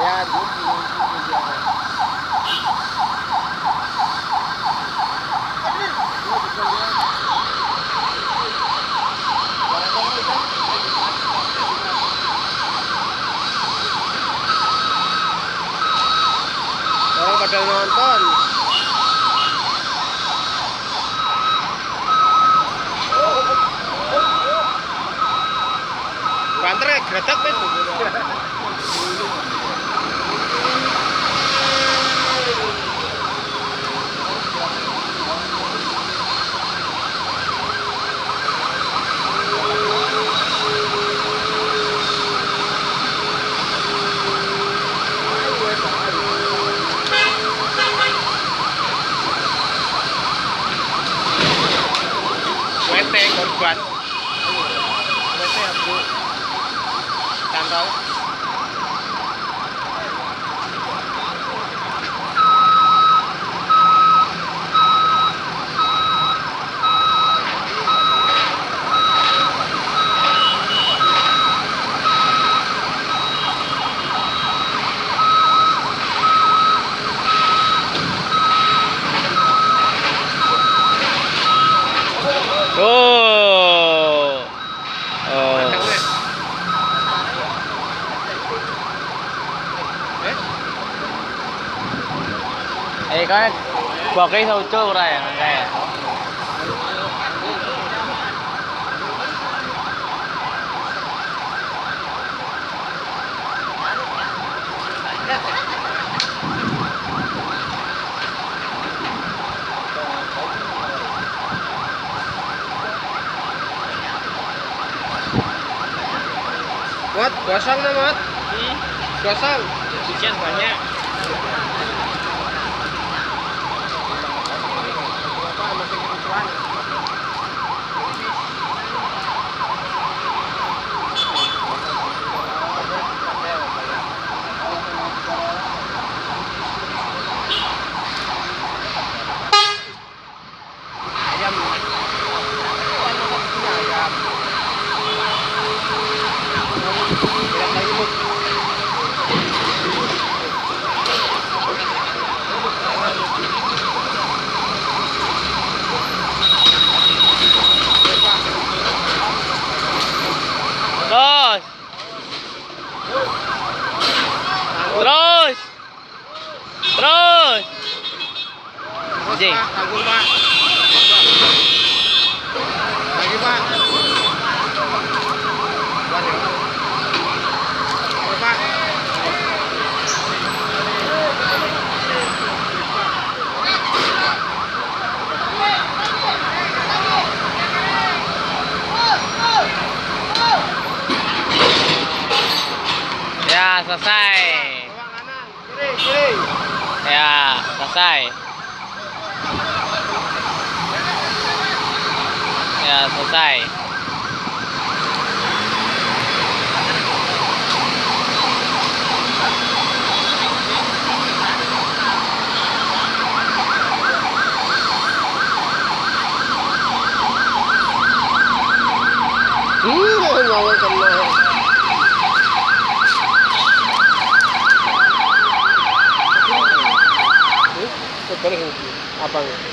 Ya, orang pada nonton. Banter ya, gretak men. WT korban. WT aku tanggal. Oh. Có bò cái thau chưa này này. Mat, kosong na mat. Kosong. Cucian banyak. Terus. Anjing. Tanggung, Pak. Lagi, Pak. Pak. Ya, selesai. Kiri. Ya, selesai. Ya, selesai. Ngomong kena. Apa nih?